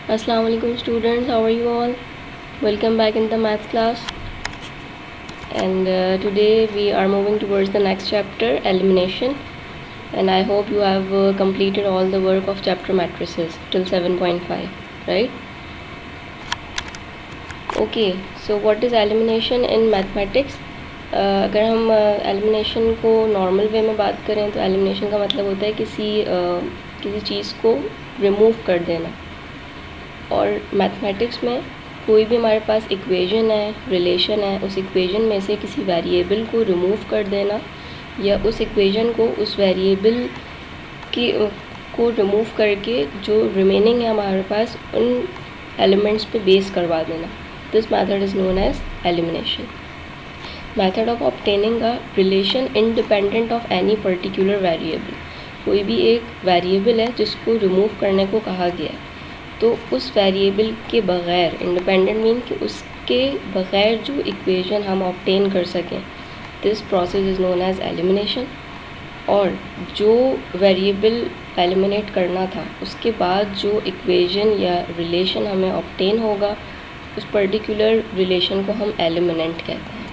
Assalamu alaikum students, how are you all? Welcome back in the maths class. And today we are moving towards the next chapter, elimination. And I hope you have completed all the work of chapter matrices till 7.5, right? Okay, so what is elimination in mathematics? अगर हम elimination को normal way में बात करें तो elimination का मतलब होता है किसी चीज़ को रिमूव कर देना। और मैथमेटिक्स में कोई भी हमारे पास इक्वेशन है, रिलेशन है, उस इक्वेशन में से किसी वेरिएबल को रिमूव कर देना या उस इक्वेशन को उस वेरिएबल की को रिमूव करके जो रिमेनिंग है हमारे पास उन एलिमेंट्स पे बेस करवा देना। This method is known as elimination. Method of obtaining a relation independent of any particular variable. कोई भी एक वेरिएबल है जिसको रिमूव करने को कहा गया है, तो उस वेरिएबल के बग़ैर, इंडिपेंडेंट मीन कि उसके बग़ैर जो इक्वेशन हम ऑब्टेन कर सकें, this process is known as elimination. और जो वेरिएबल एलिमिनेट करना था उसके बाद जो इक्वेशन या रिलेशन हमें ऑब्टेन होगा, उस पर्टिकुलर रिलेशन को हम एलिमिनेंट कहते हैं।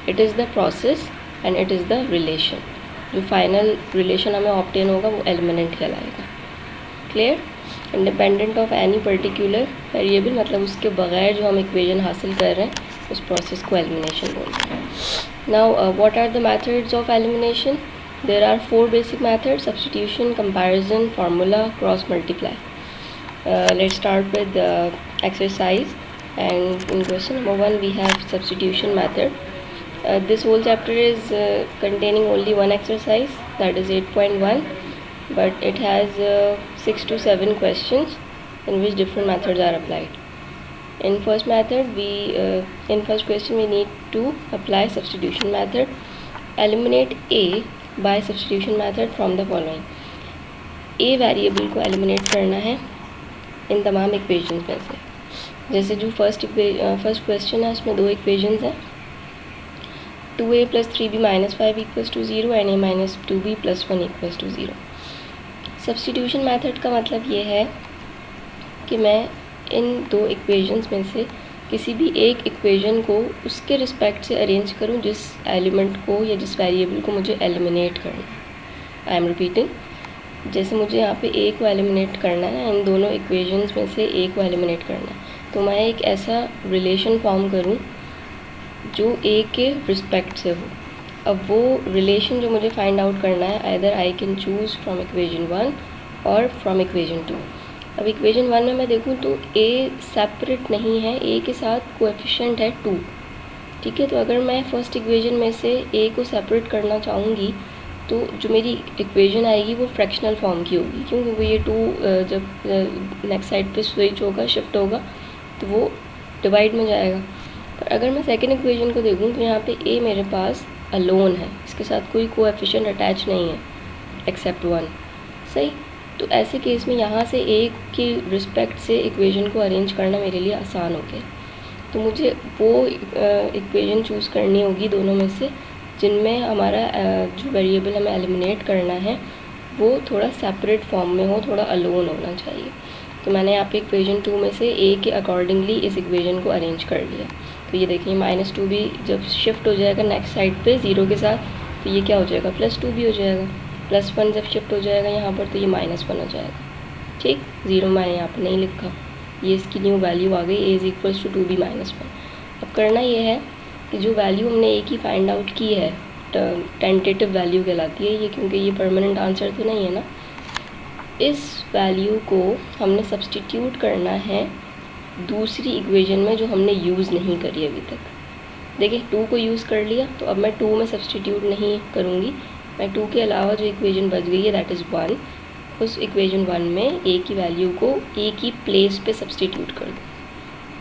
It is the process and it is the relation. जो फाइनल रिलेशन हमें ऑब्टेन होगा वो एलिमिनेंट कहलाएगा। Clear? Independent of any particular variable मतलब उसके बग़ैर जो हम इक्वेशन हासिल कर रहे हैं उस प्रोसेस को एलिमिनेशन बोलते हैं। Now what are the methods of elimination? There are 4 basic methods: substitution, comparison, formula, cross multiply. Let's start with exercise and in question number 1 we have substitution method. This whole chapter is containing only one exercise, that is 8.1, but it has 6 to 7 questions in which different methods are applied. In first method in first question we need to apply substitution method. Eliminate a by substitution method from the following. a variable को eliminate करना है इन तमाम equations में से। जैसे जो first question है उसमें 2 इक्वेशंस हैं, 2a + 3b - 5 = 0 and a - 2b + 1 = 0। Substitution method का मतलब ये है कि मैं इन 2 इक्वेशंस में से किसी भी एक इक्वेशन को उसके रिस्पेक्ट से अरेंज करूं जिस एलिमेंट को या जिस वेरिएबल को मुझे एलिमिनेट करना है। आई एम रिपीटिंग, जैसे मुझे यहाँ पे a को एलिमिनेट करना है, इन दोनों इक्वेशंस में से a को एलिमिनेट करना है, तो मैं एक ऐसा रिलेशन फॉर्म करूं जो a के रिस्पेक्ट से हो। अब वो रिलेशन जो मुझे फाइंड आउट करना है, either I can choose from equation 1 और फ्रॉम इक्वेशन 2। अब इक्वेशन 1 में मैं देखूं तो a सेपरेट नहीं है, a के साथ कोएफिशिएंट है 2, ठीक है। तो अगर मैं फर्स्ट इक्वेशन में से a को सेपरेट करना चाहूँगी तो जो मेरी इक्वेशन आएगी वो फ्रैक्शनल फॉर्म की होगी, क्योंकि ये 2 जब नेक्स्ट साइड पे स्विच होगा, शिफ्ट होगा, तो वो डिवाइड में जाएगा। पर अगर मैं सेकंड इक्वेशन को देखूं तो यहाँ पे a मेरे पास अलोन है, इसके साथ कोई कोएफिशिएंट अटैच नहीं है एक्सेप्ट 1, सही। तो ऐसे केस में यहाँ से a की रिस्पेक्ट से इक्वेशन को अरेंज करना मेरे लिए आसान हो गया। तो मुझे वो इक्वेशन चूज़ करनी होगी दोनों में से जिनमें हमारा जो वेरिएबल हमें एलिमिनेट करना है वो थोड़ा सेपरेट फॉर्म में हो, थोड़ा अलोन होना चाहिए। तो मैंने यहाँ पे इक्वेशन 2 में से a के अकॉर्डिंगली इस इक्वेशन को अरेंज कर लिया। तो ये देखिए -2b जब शिफ्ट हो जाएगा नेक्स्ट साइड पे 0 के साथ, तो ये क्या हो जाएगा, +2 भी हो जाएगा। +1 जब शिफ्ट हो जाएगा यहाँ पर तो ये -1 हो जाएगा, ठीक। 0 मैंने यहाँ पर नहीं लिखा, ये इसकी न्यू वैल्यू आ गई, a = 2b - 1। अब करना ये है कि जो वैल्यू हमने a की फाइंड आउट की है, टेंटेटिव वैल्यू कहलाती है ये, क्योंकि ये परमानेंट आंसर तो नहीं है ना, इस वैल्यू को हमने सब्स्टिट्यूट करना है दूसरी इक्वेशन में जो हमने यूज़ नहीं करी अभी तक। देखिए 2 को यूज़ कर लिया, तो अब मैं 2 में सब्स्टिट्यूट नहीं करूँगी, मैं 2 के अलावा जो इक्वेशन बच गई है दैट इज़ 1, उस इक्वेशन 1 में a की वैल्यू को a की प्लेस पे सब्स्टिट्यूट कर दूँ,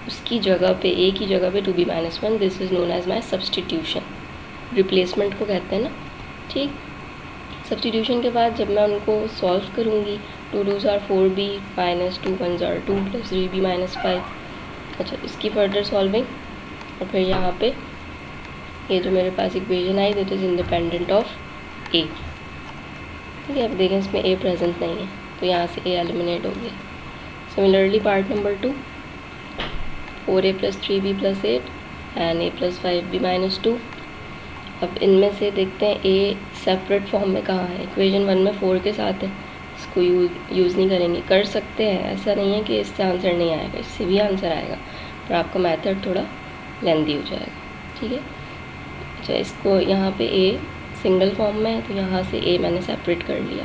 उसकी जगह पे a की जगह पे 2b - 1। This is known as my substitution, replacement को कहते हैं ना, ठीक। सब्स्टिट्यूशन के बाद जब मैं उनको सॉल्व करूँगी, 2 2s are 4b - 2 1s are 2 + 3b - 5। अच्छा, इसकी फर्दर सॉल्विंग, और फिर यहाँ पे ये जो मेरे पास इक्वेशन आई that is independent of a, ठीक है। अब देखें इसमें a प्रेजेंट नहीं है, तो यहाँ से a एलिमिनेट हो गया। Similarly part number 2, 4a + 3b + 8 and a + 5b - 2। अब इनमें से देखते हैं ए सेपरेट फॉर्म में कहाँ है। इक्वेशन 1 में 4 के साथ है, इसको यूज़ नहीं करेंगे। कर सकते हैं, ऐसा नहीं है कि इससे आंसर नहीं आएगा, इससे भी आंसर आएगा, पर आपका मेथड थोड़ा लेंदी हो जाएगा, ठीक है। अच्छा, इसको यहाँ पे ए सिंगल फॉर्म में है तो यहाँ से ए मैंने सेपरेट कर लिया।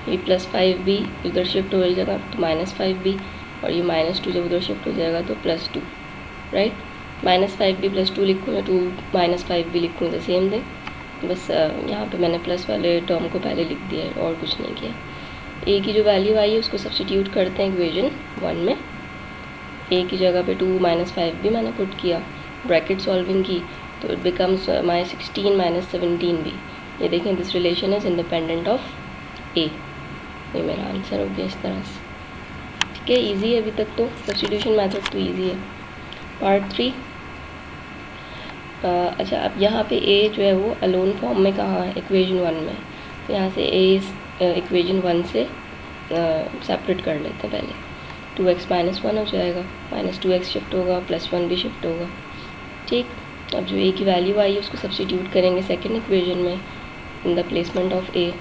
ये + 5b उधर शिफ्ट हो जाएगा तो -5b, और ये -2 जब उधर शिफ्ट हो जाएगा तो +2, राइट। -5b + 2 लिखूँ या 2 - 5b लिखूँ, द सेम थिंग। बस यहाँ पे मैंने प्लस वाले टर्म को पहले लिख दिया है और कुछ नहीं किया। ए की जो वैल्यू आई है उसको सब्स्टिट्यूट करते हैं इक्वेशन 1 में। ए की जगह पे 2 - 5b मैंने पुट किया, ब्रैकेट सॉल्विंग की, तो इट बिकम्स -16 - 17b। ये देखें, this relation is independent of A. ये मेरा आंसर हो गया इस तरह से, ठीक है। ईजी है अभी तक तो, सब्स्टिट्यूशन मेथड तो ईजी है। पार्ट 3, अच्छा, अब यहाँ पे ए जो है वो अलोन फॉर्म में कहाँ है, इक्वेशन 1 में। तो यहाँ से ए इक्वेशन 1 से सेपरेट कर लेते हैं पहले। 2x - 1 हो जाएगा, -2x शिफ्ट होगा, +1 भी शिफ्ट होगा, ठीक। अब जो ए की वैल्यू आई है उसको सब्स्टिट्यूट करेंगे सेकेंड इक्वेशन में इन द प्लेसमेंट ऑफ ए,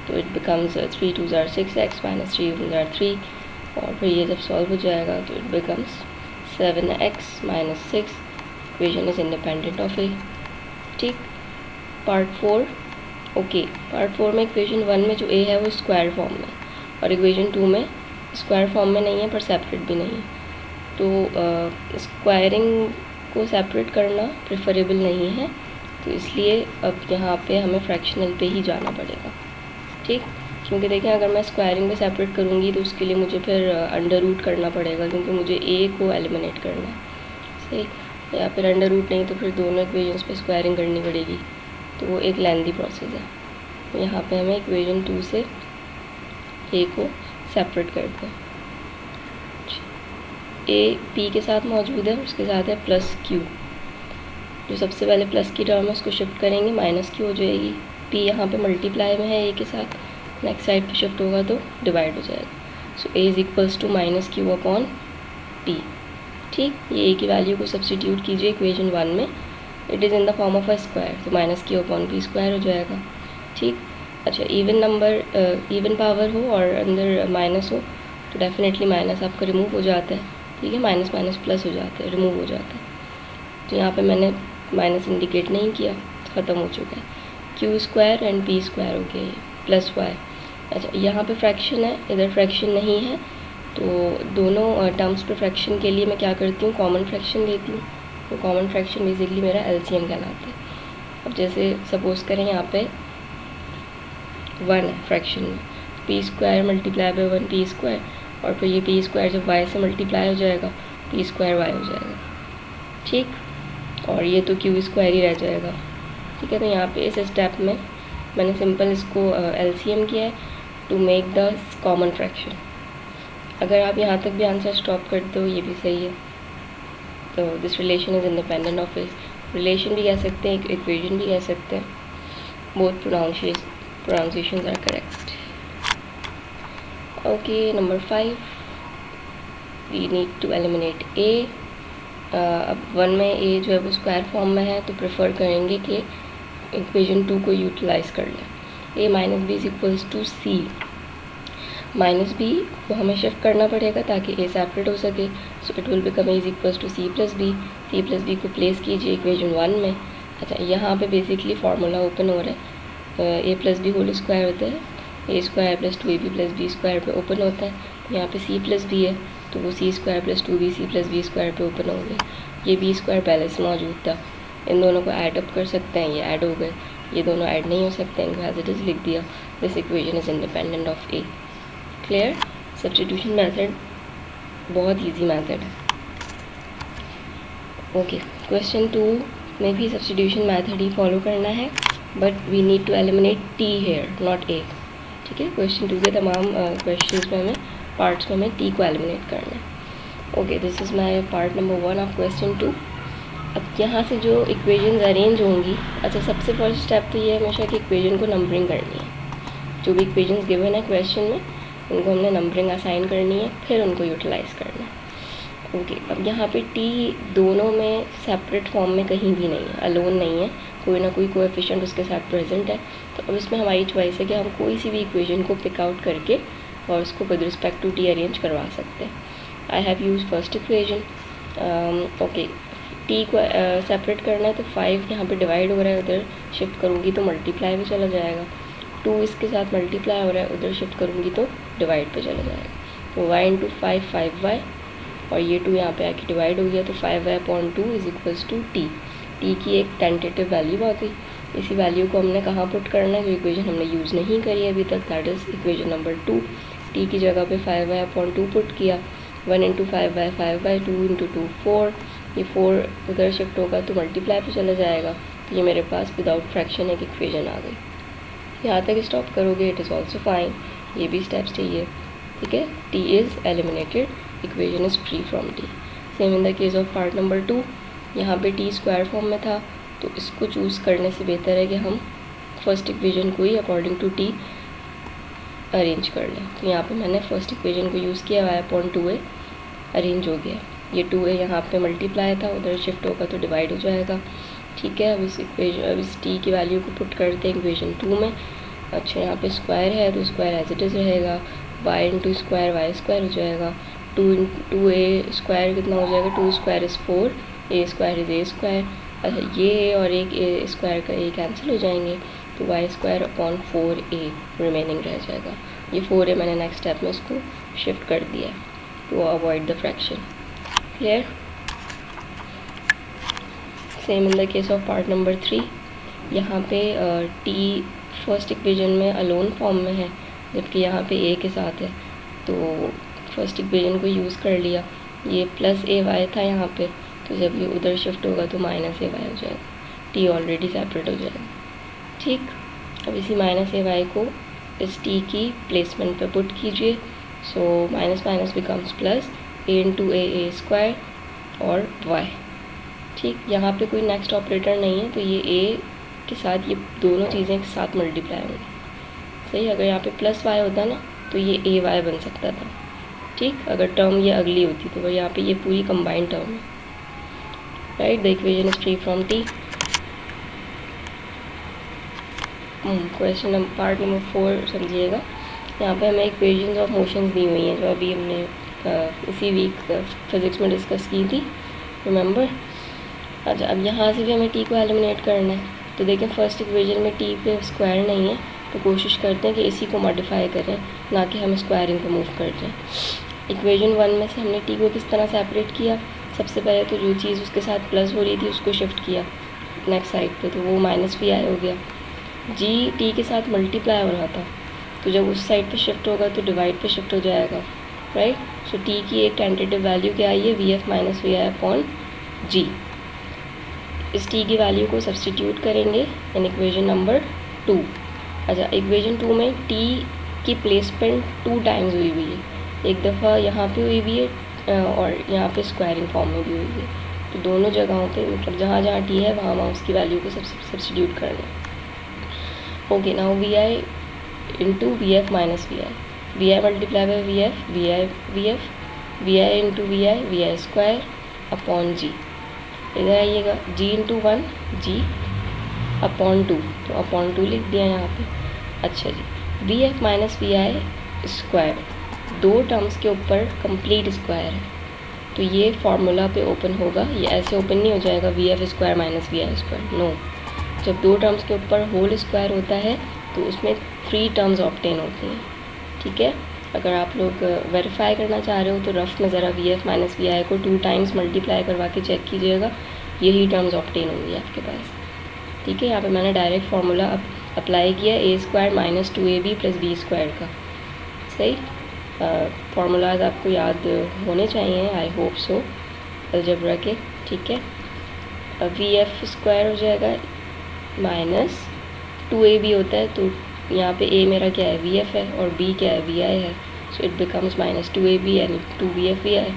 तो इट बिकम्स 3 × 2 = 6x - 3 × 1 = 3, और फिर ये जब सॉल्व हो जाएगा तो it becomes 7x - 6। Equation is independent of A, ठीक। पार्ट 4, ओके, पार्ट 4 में इक्वेशन 1 में जो ए है वो स्क्वायर फॉर्म में, और इक्वेशन 2 में स्क्वायर फॉर्म में नहीं है पर सेपरेट भी नहीं है। तो स्क्वायरिंग को सेपरेट करना प्रेफरेबल नहीं है, तो इसलिए अब यहाँ पे हमें फ्रैक्शनल पे ही जाना पड़ेगा, ठीक। क्योंकि देखें, अगर मैं स्क्वायरिंग पे सेपरेट करूँगी तो उसके लिए मुझे फिर अंडर रूट करना पड़ेगा, क्योंकि मुझे ए को एलिमिनेट करना है, सही। या फिर अंडर रूट नहीं तो फिर दोनों इक्वेशंस पे स्क्वायरिंग करनी पड़ेगी, तो वो एक लेंदी प्रोसेस है। तो यहाँ पे हमें इक्वेशन 2 से ए को सेपरेट करते हैं। ए पी के साथ मौजूद है, उसके साथ है +q। जो सबसे पहले प्लस की टर्म है उसको शिफ्ट करेंगे, -q हो जाएगी। पी यहाँ पे मल्टीप्लाई में है ए के साथ, नेक्स्ट साइड पे शिफ्ट होगा तो डिवाइड हो जाएगा। सो a = -q/p, ठीक। ये ए की वैल्यू को सब्स्टिट्यूट कीजिए इक्वेशन 1 में, it is in the form of a square, तो -q/p² हो जाएगा, ठीक। अच्छा, इवन नंबर, इवन पावर हो और अंदर माइनस हो तो डेफिनेटली माइनस आपका रिमूव हो जाता है, ठीक है। माइनस माइनस प्लस हो जाता है, रिमूव हो जाता है। तो यहाँ पे मैंने माइनस इंडिकेट नहीं किया, ख़त्म हो चुका है। q² एंड p² हो गया, ये +y। अच्छा, यहाँ पे फ्रैक्शन है, इधर फ्रैक्शन नहीं है, तो दोनों टर्म्स पे फ्रैक्शन के लिए मैं क्या करती हूँ, कॉमन फ्रैक्शन लेती हूँ। तो कॉमन फ्रैक्शन बेसिकली मेरा LCM कहलाता है। अब जैसे सपोज़ करें यहाँ पे 1 है फ्रैक्शन में, p² × 1 p², और फिर ये p² जब y से मल्टीप्लाई हो जाएगा p² y हो जाएगा, ठीक। और ये तो q² ही रह जाएगा, ठीक है। तो यहाँ पे इस स्टेप में मैंने सिंपल इसको LCM किया है to make the common fraction. अगर आप यहाँ तक भी आंसर स्टॉप करते हो ये भी सही है। तो this relation is independent of इस, रिलेशन भी कह सकते हैं, इक्वेशन भी कह सकते हैं, both pronunciations are correct. Okay, number 5, we need to eliminate a। अब 1 में a जो है वो स्क्वायर फॉर्म में है, तो प्रेफर करेंगे कि इक्वेशन 2 को यूटिलाइज़ कर लें। a - b = c, -b को हमें शिफ्ट करना पड़ेगा ताकि a सेपरेट हो सके, so it will become a = c + b। c + b को प्लेस कीजिए इक्वेशन 1 में। अच्छा, यहाँ पे बेसिकली फार्मूला ओपन हो रहा है, a + b होल स्क्वायर होता है, a² + 2ab + b² पे ओपन होता है। यहाँ पे c + b है तो वो c² + 2bc + b² पे ओपन हो गया। ये b² पहले से मौजूद था, इन दोनों को ऐड अप कर सकते हैं, ये ऐड हो गए। ये दोनों ऐड नहीं हो सकते, इनको एज इट इज़ लिख दिया। This equation is independent of a। Clear. Substitution method बहुत ईजी मेथड है। ओके, क्वेश्चन 2 में भी सब्स्टिट्यूशन मेथड ही फॉलो करना है, but we need to eliminate t here, not a, ठीक है। क्वेश्चन 2 के तमाम क्वेश्चंस में हमें पार्ट्स में हमें t को एलिमिनेट करना है। Okay, this is my part number 1 of question 2। अब यहाँ से जो इक्वेशंस अरेंज होंगी, अच्छा, सबसे फर्स्ट स्टेप तो ये हमेशा कि इक्वेशन को नंबरिंग करनी है। जो भी इक्वेशंस गिवन है क्वेश्चन में, उनको हमने नंबरिंग असाइन करनी है, फिर उनको यूटिलाइज़ करना है। ओके, अब यहाँ पे टी दोनों में सेपरेट फॉर्म में कहीं भी नहीं है, अलोन नहीं है, कोई ना कोई कोएफिशिएंट उसके साथ प्रेजेंट है। तो अब इसमें हमारी चॉइस है कि हम कोई सी भी इक्वेशन को पिक आउट करके और उसको with respect to T arrange करवा सकते हैं। I have use first equation. Okay, T को सेपरेट करना है तो 5 यहाँ पे डिवाइड हो रहा है, उधर शिफ्ट करूँगी तो मल्टीप्लाई पे चला जाएगा। 2 इसके साथ मल्टीप्लाई हो रहा है, उधर शिफ्ट करूँगी तो डिवाइड पे चला जाएगा। तो y इंटू 5 5y, और ये 2 यहाँ पे आके डिवाइड हो गया, तो 5y/2 is equals to T. T की एक टेंटेटिव वैल्यू आ गई। इसी वैल्यू को हमने कहाँ पुट करना है, जो इक्वेशन हमने यूज़ नहीं करी अभी तक, that is equation number 2। T की जगह पे 5y/2 पुट किया। 1 इंटू 5y 5y, 2 इंटू 2 4, ये 4 उधर शिफ्ट होगा तो मल्टीप्लाई पे चला जाएगा। तो ये मेरे पास विदाउट फ्रैक्शन एक इक्वेशन आ गई। यहाँ तक स्टॉप करोगे इट इज़ ऑल्सो फाइन, ये भी स्टेप्स चाहिए, ठीक है। T is eliminated, equation is free from T. Same in the case of part number 2, यहाँ पे टी स्क्वायर फॉर्म में था, तो इसको चूज़ करने से बेहतर है कि हम फर्स्ट इक्वेशन को ही अकॉर्डिंग टू टी अरेंज कर लें। तो यहाँ पे मैंने फर्स्ट इक्वेशन को यूज़ किया, y/2a अरेंज हो गया। ये 2a यहाँ पे मल्टीप्लाई था, उधर शिफ्ट होगा तो डिवाइड हो जाएगा, ठीक है। अब इस टी की वैल्यू को पुट करते हैं इक्वेशन 2 में। अच्छा, यहाँ पे स्क्वायर है तो स्क्वायर एज इट इज़ रहेगा, y into square Y square हो जाएगा। 2a स्क्वायर कितना हो जाएगा, 2 square is 4, a square is a square. अच्छा, ये और एक a स्क्वायर का a कैंसिल हो जाएंगे, तो y square upon 4a remaining रह जाएगा। ये 4a मैंने नेक्स्ट स्टेप में इसको शिफ्ट कर दिया है to avoid the fraction. Clear? Same in the case of part number 3, यहाँ पे टी फर्स्ट इक्वेशन में अलोन फॉर्म में है, जबकि यहाँ पे a के साथ है। तो फर्स्ट इक्वेशन को यूज़ कर लिया, ये प्लस ay था यहाँ पे, तो जब ये उधर शिफ्ट होगा तो माइनस ay हो जाएगा, टी ऑलरेडी सेपरेट हो जाएगा, ठीक। अब इसी माइनस ay को इस टी की प्लेसमेंट पे पुट कीजिए। So minus minus becomes plus, a into a square और y, ठीक। यहाँ पे कोई नेक्स्ट ऑपरेटर नहीं है, तो ये a के साथ ये दोनों चीज़ें एक साथ मल्टीप्लाई होंगी, सही। अगर यहाँ पे प्लस y होता ना तो ये ay बन सकता था, ठीक। अगर टर्म ये अगली होती तो यहाँ पे ये पूरी कंबाइंड टर्म है, right. The equation is free from T. Question part number 4 समझिएगा। यहाँ पे हमें इक्वेशंस ऑफ मोशंस दी हुई हैं, जो अभी हमने इसी वीक फिज़िक्स में डिस्कस की थी, रिमेंबर। अच्छा, अब यहाँ से भी हमें टी को एलिमिनेट करना है। तो देखें, फर्स्ट इक्वेशन में टी पे स्क्वायर नहीं है, तो कोशिश करते हैं कि इसी को मॉडिफाई करें, ना कि हम स्क्वायरिंग को मूव कर जाएँ। इक्वेशन 1 में से हमने टी को किस तरह सेपरेट किया, सबसे पहले तो जो चीज़ उसके साथ प्लस हो रही थी उसको शिफ्ट किया नेक्स्ट साइड पे, तो वो माइनस भी आया हो गया। जी टी के साथ मल्टीप्लाई हो रहा था, तो जब उस साइड पे शिफ्ट होगा तो डिवाइड पे शिफ्ट हो जाएगा, राइट। सो टी की एक टेंटेटिव वैल्यू क्या आई है, वी.एफ माइनस वी.आई/जी। इस टी की वैल्यू को सब्सटीट्यूट करेंगे इन इक्वेशन नंबर 2। अच्छा, इक्वेशन 2 में टी की प्लेसमेंट 2 टाइम्स हुई हुई है, एक दफ़ा यहाँ पे हुई हुई है और यहाँ पे स्क्वायरिंग फॉर्म में भी हुई हुई है। तो दोनों जगहों पे मतलब जहाँ जहाँ टी है वहाँ वहाँ उसकी वैल्यू को सब्सटीट्यूट करना है। Okay, now v i into v F minus we I, v i multiply by v f, v i into v I square upon g. इधर आइएगा, जी इंटू 1 जी अपॉन 2, तो अपॉन 2 लिख दिया यहाँ पे। अच्छा जी, v F minus we I square, दो टर्म्स के ऊपर कंप्लीट स्क्वायर है, तो ये फार्मूला पे ओपन होगा, ये ऐसे ओपन नहीं हो जाएगा V F square minus we I square, no. जब दो टर्म्स के ऊपर होल स्क्वायर होता है तो उसमें 3 टर्म्स ऑब्टेन होती हैं, ठीक है। अगर आप लोग वेरीफाई करना चाह रहे हो तो रफ में ज़रा वी एफ माइनस वी आई को 2 टाइम्स मल्टीप्लाई करवा के चेक कीजिएगा, यही टर्म्स ऑब्टेन होंगी आपके पास, ठीक है। यहाँ पे मैंने डायरेक्ट फार्मूला अप्लाई किया, a square minus 2ab plus b square का, सही। फार्मूलाज आपको याद होने चाहिए, आई होप सो, अलजेब्रा के, ठीक है। वी एफ स्क्वायर हो जाएगा माइनस 2ab होता है, तो यहाँ पे a मेरा क्या है, वी एफ है, और b क्या है, वी आई है, so it becomes minus 2ab यानी 2vf V I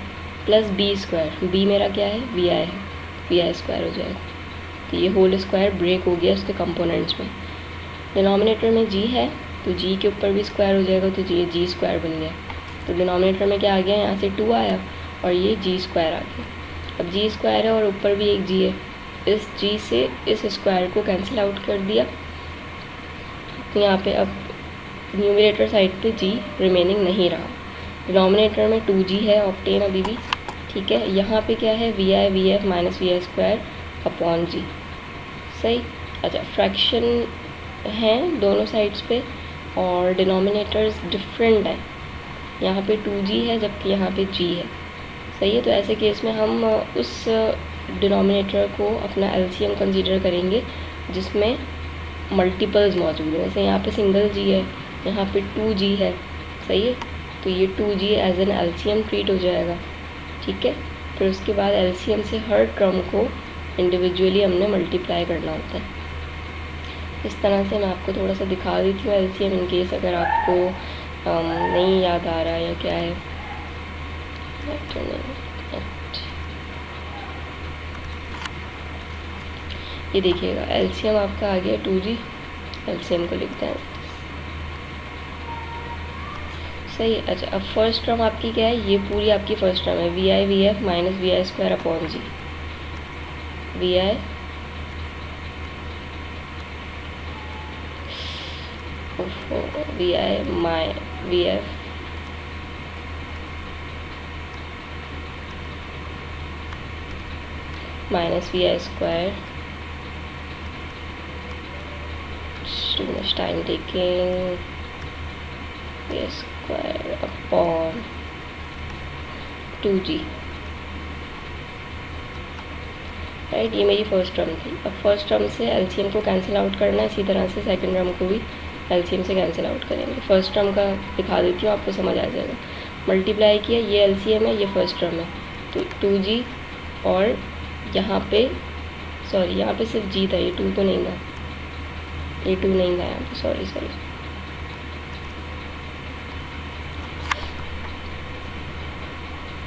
plus b square, b मेरा क्या है, वी आई है, वी आई स्क्वायर हो जाएगा। तो ये होल स्क्वायर ब्रेक हो गया उसके कंपोनेंट्स में। डिनोमिनेटर में g है तो जी के ऊपर भी स्क्वायर हो जाएगा, तो ये जी स्क्वायर बन गया। तो डिनोमिनेटर में क्या आ गया, यहाँ से 2 आया और ये जी स्क्वायर आ गया। अब जी स्क्वायर है और ऊपर भी एक जी है, इस जी से इस स्क्वायर को कैंसिल आउट कर दिया। तो यहाँ पे अब न्यूमरेटर साइड पे जी रिमेनिंग नहीं रहा। डिनोमिनेटर में 2g है ऑप्टेन अभी भी, ठीक है। यहाँ पे क्या है, we I V F minus we I square upon g, सही। अच्छा, फ्रैक्शन हैं दोनों साइड्स पे और डिनोमिनेटर्स डिफरेंट हैं, यहाँ पे 2g है जबकि यहाँ पे g है, सही है। तो ऐसे केस में हम उस डिनोमिनेटर को अपना एलसीएम कंसीडर करेंगे जिसमें मल्टीपल्स मौजूद हैं। जैसे यहाँ पे सिंगल g है, यहाँ पे 2g है, सही है। तो ये 2g as an LCM treat हो जाएगा, ठीक है। फिर उसके बाद एलसीएम से हर टर्म को इंडिविजुअली हमने मल्टीप्लाई करना होता है। इस तरह से मैं आपको थोड़ा सा दिखा देती हूँ एलसीएम, इन केस अगर आपको नहीं याद आ रहा या क्या है। ये देखिएगा एलसीएम आपका आ गया 2g, एलसीएम को लिखते हैं, सही है। अच्छा, अब फर्स्ट टर्म आपकी क्या है, ये पूरी आपकी फर्स्ट टर्म है, we I V F minus we I square upon G, V I V F minus we I square, too much time taking, V I square upon 2g, right. ये मेरी first term थी। अब first term से LCM को cancel out करना है, इसी तरह से सेकंड टर्म को भी एलसीएम से कैंसिल आउट करेंगे। फर्स्ट टर्म का दिखा देती हूँ, आपको समझ आ जाएगा। मल्टीप्लाई किया, ये एलसीएम है, ये फर्स्ट टर्म है, तो 2g और यहाँ पे सॉरी यहाँ पे सिर्फ g था, ये 2 तो नहीं था, ये 2 नहीं था यहाँ पे, सॉरी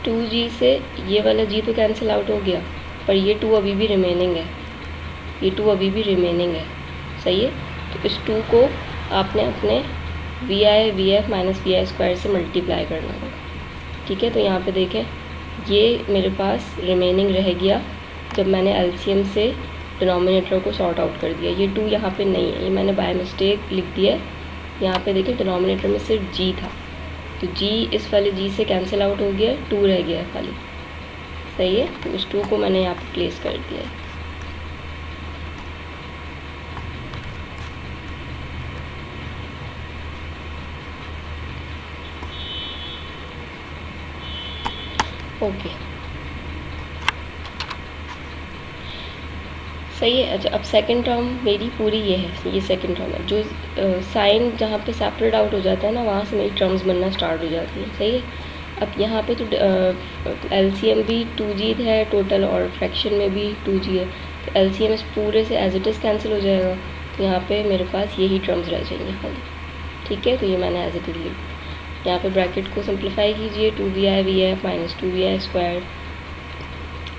2g से ये वाला g तो कैंसिल आउट हो गया, पर ये 2 अभी भी रिमेनिंग है, ये 2 अभी भी रिमेनिंग है, सही है। तो इस 2 को आपने अपने V I V F minus we I square से मल्टीप्लाई करना होगा, ठीक है। तो यहाँ पे देखें, ये मेरे पास रिमेनिंग रह गया जब मैंने एलसीएम से डिनोमिनेटर को सॉर्ट आउट कर दिया। ये 2 यहाँ पे नहीं है, ये मैंने बाय मिस्टेक लिख दिया है। यहाँ पे देखिए डिनोमिनेटर में सिर्फ g था, तो g इस वाले g से कैंसिल आउट हो गया, 2 रह गया है खाली, सही है। तो उस 2 को मैंने यहाँ पे प्लेस कर दिया है। ओके, सही है। अच्छा, अब सेकंड टर्म मेरी पूरी ये है, ये सेकंड टर्म है। जो साइन जहाँ पे सेपरेट आउट हो जाता है ना, वहाँ से मेरी टर्म्स बनना स्टार्ट हो जाती है, सही है। अब यहाँ पे तो एलसीएम भी 2g है टोटल और फ्रैक्शन में भी 2g है, तो एलसीएम इस पूरे से एज इट इज़ कैंसिल हो जाएगा। तो यहाँ पे मेरे पास यही टर्म्स रह जाएंगे खाली, ठीक है। तो ये मैंने एज इट इज़ लिख, यहाँ पे ब्रैकेट को सिंप्लीफाई कीजिए, 2vi V F minus 2vi square,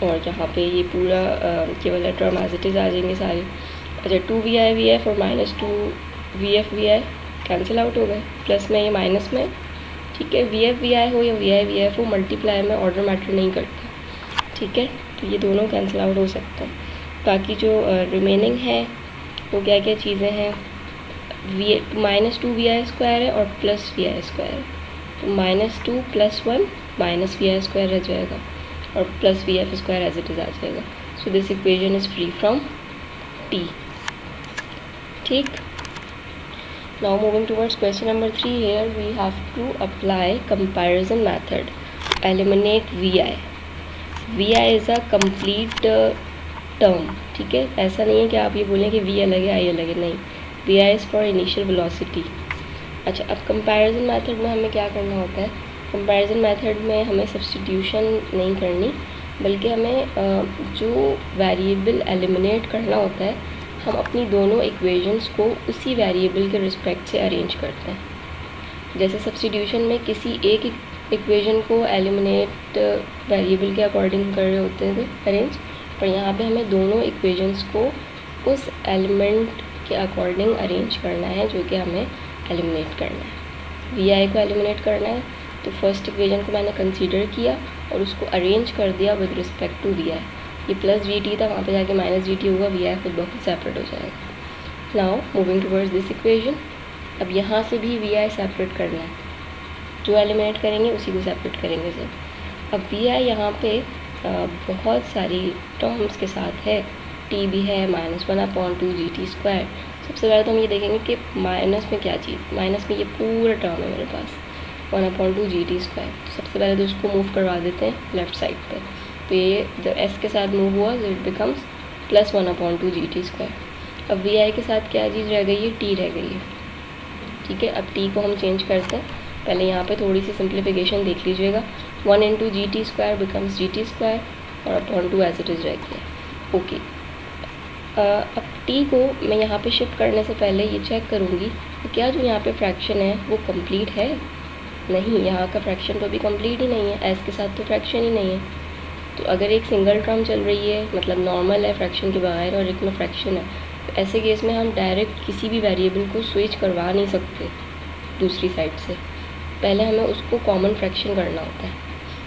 और यहाँ पे ये पूरा केवल टर्म एज इट इज़ आ जाएंगे सारे। अच्छा, 2vi वी एफ और minus 2vf vi cancel out हो गए, प्लस में ये माइनस में, ठीक है। वी एफ वी आई हो या वी आई वी एफ हो, मल्टीप्लाई में ऑर्डर मैटर नहीं करता, ठीक है। तो ये दोनों कैंसिल आउट हो सकता है। बाकी जो रिमेनिंग है वो क्या क्या चीज़ें हैं, माइनस 2vi स्क्वायर है और प्लस vi स्क्वायर है, तो -2 + 1 माइनस vi स्क्वायर रह जाएगा और plus vf square as it is आ जाएगा। So this equation is free from t, ठीक। Now moving towards question number 3, here we have to apply comparison method, eliminate vi is a complete term, ठीक है। ऐसा नहीं है कि आप ये बोलें कि v अलग है i अलग है, नहीं, vi is for initial velocity. अच्छा, अब कंपैरिजन मेथड में हमें क्या करना होता है, कंपैरिजन मेथड में हमें सब्स्टिट्यूशन नहीं करनी, बल्कि हमें जो वेरिएबल एलिमिनेट करना होता है, हम अपनी दोनों इक्वेशंस को उसी वेरिएबल के रिस्पेक्ट से अरेंज करते हैं। जैसे सब्स्टिट्यूशन में किसी एक इक्वेशन को एलिमिनेट वेरिएबल के अकॉर्डिंग कर रहे होते थे अरेंज, पर यहाँ पे हमें दोनों इक्वेशंस को उस एलिमेंट के अकॉर्डिंग अरेंज करना है जो कि हमें एलिमिनेट करना है, वी आई को एलिमिनेट करना है। तो फर्स्ट इक्वेशन को मैंने कंसीडर किया और उसको अरेंज कर दिया विद रिस्पेक्ट टू वी आई। ये प्लस जी टी था, वहाँ पे जाके माइनस जी टी होगा, वी आई खुद ब खुद सेपरेट हो जाएगा। Now moving towards this equation, अब यहाँ से भी वी आई सेपरेट करना है, जो एलिमिनेट करेंगे उसी को सेपरेट करेंगे सब। अब वी आई यहाँ पे बहुत सारी टर्म्स के साथ है, टी भी है, -1/2 जी टी स्क्वायर। सबसे पहले तो हम ये देखेंगे कि माइनस में क्या चीज़, माइनस में ये पूरा टर्म है मेरे पास 1/2 जी टी स्क्वायर। तो सबसे पहले तो उसको मूव करवा देते हैं लेफ़्ट साइड पे, तो ये जब एस के साथ मूव हुआ तो it becomes +1/2 G T square. अब वी आई के साथ क्या चीज़ रह गई है, टी रह गई है, ठीक है। अब टी को हम चेंज करते हैं, पहले यहाँ पे थोड़ी सी सिंप्लीफिकेशन देख लीजिएगा, 1 × G T square becomes G T square और /2 एज इट इज़ रह गया। ओके, अब टी को मैं यहाँ पे शिफ्ट करने से पहले ये चेक करूँगी कि क्या जो यहाँ पे फ्रैक्शन है वो कंप्लीट है। नहीं, यहाँ का फ्रैक्शन तो अभी कंप्लीट ही नहीं है, एस के साथ तो फ्रैक्शन ही नहीं है। तो अगर एक सिंगल टर्म चल रही है, मतलब नॉर्मल है फ्रैक्शन के बगैर, और एक में फ्रैक्शन है, तो ऐसे केस में हम डायरेक्ट किसी भी वेरिएबल को स्विच करवा नहीं सकते दूसरी साइड से, पहले हमें उसको कॉमन फ्रैक्शन करना होता है।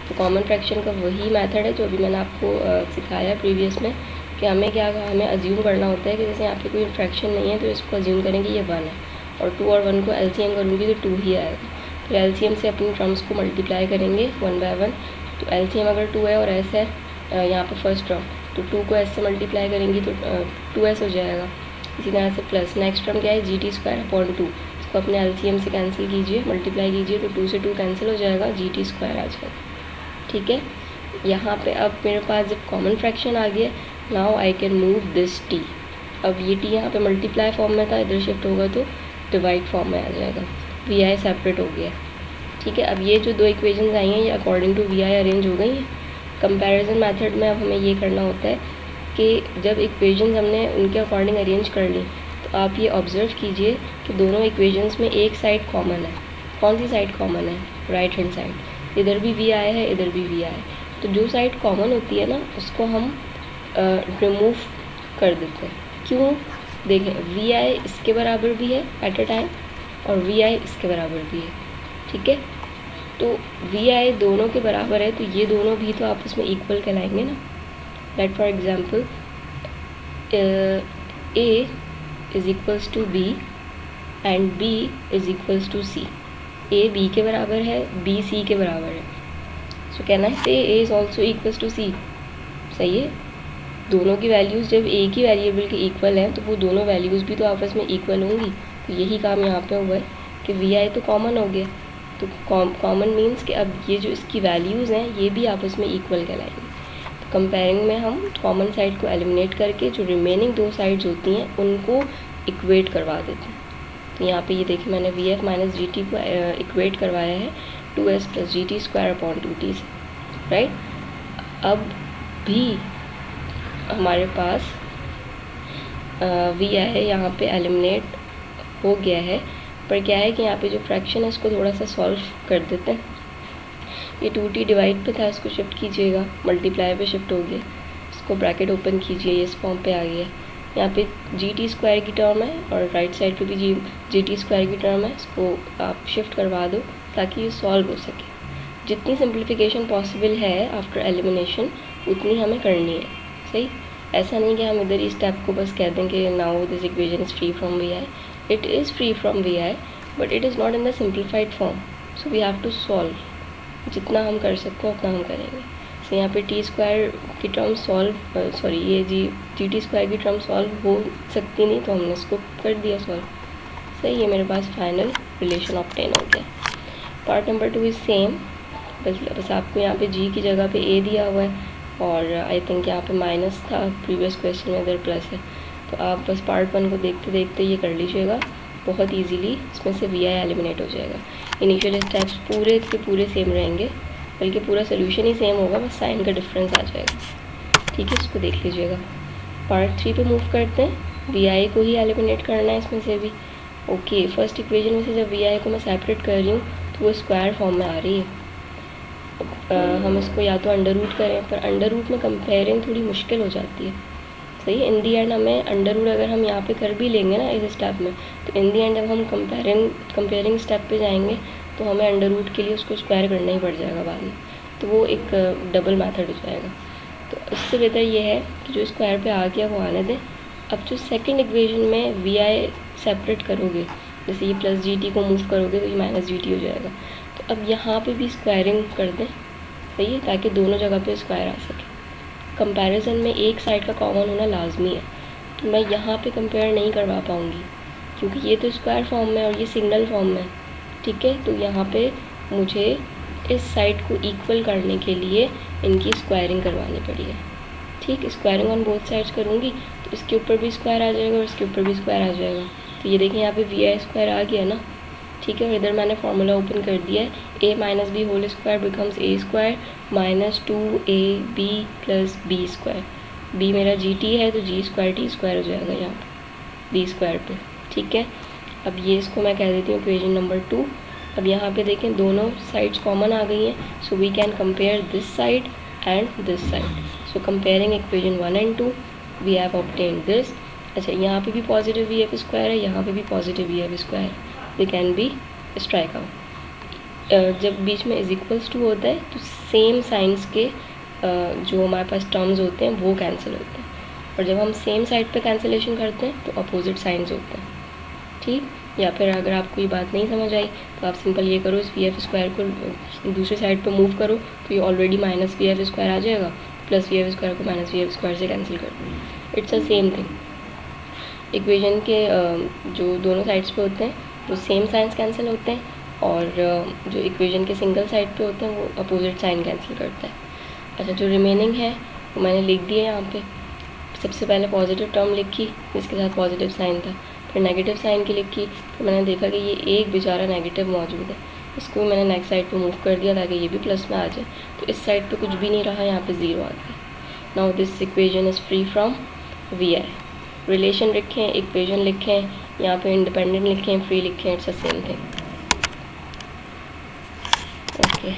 तो कॉमन फ्रैक्शन का वही मेथड है जो अभी मैंने आपको सिखाया प्रीवियस में, कि हमें क्या हमें अज्यूम करना होता है कि जैसे यहाँ पे कोई फ्रैक्शन नहीं है तो इसको अज्यूम करेंगे ये 1 है, और 2 और 1 को एलसीएम करूँगी तो 2 ही आएगा। तो एलसीएम से अपनी टर्म्स को मल्टीप्लाई करेंगे 1 बाय 1। तो एलसीएम अगर 2 है और एस है यहाँ पे फर्स्ट टर्म, तो 2 को एस से मल्टीप्लाई करेंगी तो 2s हो जाएगा। इसी तरह से प्लस नेक्स्ट टर्म क्या है, जी टी स्क्वायर अपॉन 2, इसको अपने एलसीएम से कैंसिल कीजिए, मल्टीप्लाई कीजिए, तो 2 से 2 कैंसिल हो जाएगा, जी टी स्क्वायर आ जाएगा, ठीक है। यहाँ पे अब मेरे पास जब कॉमन फ्रैक्शन आ गया, now I can move this T. अब ये टी यहाँ पे मल्टीप्लाई फॉर्म में था, इधर शिफ्ट होगा तो डिवाइड फॉर्म में आ जाएगा, वी आई सेपरेट हो गया, ठीक है। अब ये जो 2 इक्वेशंस आई हैं ये according to V I arrange हो गई हैं। कंपैरिजन मेथड में अब हमें ये करना होता है कि जब इक्वेशंस हमने उनके अकॉर्डिंग अरेंज कर ली, तो आप ये ऑब्ज़र्व कीजिए कि दोनों इक्वेशंस में एक साइड कॉमन है। कौन सी साइड कॉमन है, राइट हैंड साइड, इधर भी वी आई है, इधर भी वी आई। तो जो साइड कॉमन होती है ना, उसको हम रिमूव कर देते हैं। क्यों, देखें, वी आई इसके बराबर भी है एट अ टाइम और वी आई इसके बराबर भी है, ठीक है। तो वी आई दोनों के बराबर है, तो ये दोनों भी तो आपस में इक्वल कहलाएंगे ना। Let for example A is equals to B and B is equals to C. A B के बराबर है, बी सी के बराबर है, सो कहना है say a is also equals to c. सही है, दोनों की वैल्यूज़ जब एक ही वेरिएबल के इक्वल हैं तो वो दोनों वैल्यूज़ भी तो आपस में इक्वल होंगी। तो यही काम यहाँ पे हुआ है कि वी आई तो कॉमन हो गया, तो कॉमन मीन्स कि अब ये जो इसकी वैल्यूज़ हैं ये भी आपस में इक्वल कहलाएंगी। तो कंपेयरिंग में हम कॉमन साइड को एलिमिनेट करके जो रिमेनिंग 2 साइड्स होती हैं उनको इक्वेट करवा देते हैं। तो यहाँ पे ये देखिए मैंने V F minus G T को इक्वेट करवाया है 2s + G T square upon 2t से, राइट। अब भी हमारे पास वी आई है यहाँ पे एलिमिनेट हो गया है, पर क्या है कि यहाँ पे जो फ्रैक्शन है इसको थोड़ा सा सॉल्व कर देते हैं। ये 2t डिवाइड पे था, इसको शिफ्ट कीजिएगा, मल्टीप्लाई पे शिफ्ट हो गया, इसको ब्रैकेट ओपन कीजिए, ये इस फॉर्म पे आ गया। यहाँ पे जी टी स्क्वायर की टर्म है और राइट साइड पे भी जी टी स्क्वायर की टर्म है, इसको आप शिफ्ट करवा दो ताकि ये सॉल्व हो सके। जितनी सिंप्लीफिकेशन पॉसिबल है आफ्टर एलिमिनेशन उतनी हमें करनी है, सही। ऐसा नहीं कि हम इधर इस स्टेप को बस कह दें कि now this equation is free from V I. It is free from V I but it is not in the simplified form, so we have to solve. जितना हम कर सकते हैं उतना हम करेंगे। सो यहाँ पे टी स्क्वायर की टर्म सॉल्व ये जी टी स्क्वायर की टर्म सॉल्व हो सकती नहीं, तो हमने इसको कर दिया सॉल्व। सही है, मेरे पास फाइनल रिलेशन ऑब्टेन हो गया। पार्ट नंबर 2 इज़ सेम, बस आपको यहाँ पे जी की जगह पे ए दिया हुआ है और आई थिंक यहाँ पे माइनस था प्रीवियस क्वेश्चन में, इधर प्लस है। तो आप बस पार्ट 1 को देखते देखते ये कर लीजिएगा, बहुत इजीली इसमें से वी आई एलिमिनेट हो जाएगा। इनिशियल स्टेप्स पूरे के पूरे सेम रहेंगे, बल्कि पूरा सोल्यूशन ही सेम होगा, बस साइन का डिफरेंस आ जाएगा, ठीक है। इसको देख लीजिएगा। पार्ट 3 पे मूव करते हैं, वी आई को ही एलिमिनेट करना है इसमें से भी। ओके, फर्स्ट इक्वेशन में से जब वी आई को मैं सेपरेट कर रही हूँ तो वो स्क्वायर फॉर्म में आ रही है। हम इसको या तो अंडर रूट करें, पर अंडर रूट में कंपेयरिंग थोड़ी मुश्किल हो जाती है, सही है। इन दी एंड हमें अंडर रूट अगर हम यहाँ पे कर भी लेंगे ना इस स्टेप में, तो इन दी एंड जब हम कंपेयरिंग स्टेप पे जाएंगे तो हमें अंडर रूट के लिए उसको स्क्वायर करना ही पड़ जाएगा बाद में, तो वो एक डबल मेथड हो जाएगा। तो इससे बेहतर ये है कि जो स्क्वायर पे आ गया वो आने दें। अब जो सेकंड इक्वेशन में वी आई सेपरेट करोगे, जैसे ये प्लस जी टी को मूव करोगे तो ये माइनस जी टी हो जाएगा। तो अब यहाँ पे भी स्क्वायरिंग कर दें, सही है, ताकि दोनों जगह पे स्क्वायर आ सके। कंपैरिजन में एक साइड का कॉमन होना लाजमी है, तो मैं यहाँ पे कंपेयर नहीं करवा पाऊँगी क्योंकि ये तो स्क्वायर फॉर्म में और ये सिंगल फॉर्म में, ठीक है। तो यहाँ पे मुझे इस साइड को इक्वल करने के लिए इनकी स्क्वायरिंग करवानी पड़ी है, ठीक। स्क्वायरिंग ऑन बोथ साइड्स करूँगी तो इसके ऊपर भी स्क्वायर आ जाएगा और इसके ऊपर भी स्क्वायर आ जाएगा। तो ये देखें यहाँ पे वी आई स्क्वायर आ गया ना, ठीक है। और इधर मैंने फार्मूला ओपन कर दिया है, a minus b whole square becomes a square minus 2ab plus b square. B मेरा जी टी है तो जी स्क्वायर टी स्क्वायर हो जाएगा यहाँ पर बी स्क्वायर पे, ठीक है। अब ये इसको मैं कह देती हूँ इक्वेशन नंबर 2। अब यहाँ पे देखें दोनों साइड्स कॉमन आ गई हैं, so we can compare this side and this side. So comparing equation 1 and 2 we have obtained this. अच्छा, यहाँ पे भी पॉजिटिव वी एफ स्क्वायर है, यहाँ पे भी पॉजिटिव वी एफ स्क्वायर है, they can be strike out. जब बीच में इज इक्वल्स टू होता है तो सेम साइंस के जो हमारे पास टर्म्स होते हैं वो कैंसिल होते हैं, और जब हम सेम साइड पे कैंसिलेशन करते हैं तो अपोजिट साइंस होते हैं, ठीक। या फिर अगर आपको ये बात नहीं समझ आई तो आप सिंपल ये करो, इस वी एफ स्क्वायर को दूसरी साइड पे मूव करो तो ये already minus V F square आ जाएगा, प्लस वी एफ स्क्वायर को माइनस वी एफ स्क्वायर से कैंसिल कर दो। It's a same thing. Equation के जो दोनों साइड्स पे होते हैं वो सेम साइंस कैंसिल होते हैं, और जो इक्वेशन के सिंगल साइड पे होते हैं वो अपोजिट साइन कैंसिल करता है। अच्छा, जो रिमेनिंग है वो मैंने लिख दिया यहाँ पे। सबसे पहले पॉजिटिव टर्म लिखी जिसके साथ पॉजिटिव साइन था, फिर नेगेटिव साइन की लिखी, फिर मैंने देखा कि ये एक बेचारा नेगेटिव मौजूद है, इसको भी मैंने नेक्स्ट साइड पे मूव कर दिया ताकि ये भी प्लस में आ जाए। तो इस साइड पे कुछ भी नहीं रहा, यहाँ पे 0 आ गया। Now this equation is free from V I. Relation लिखें, इक्वेशन लिखें, यहाँ पे इंडिपेंडेंट लिखें, फ्री लिखें, it's the same thing. Okay.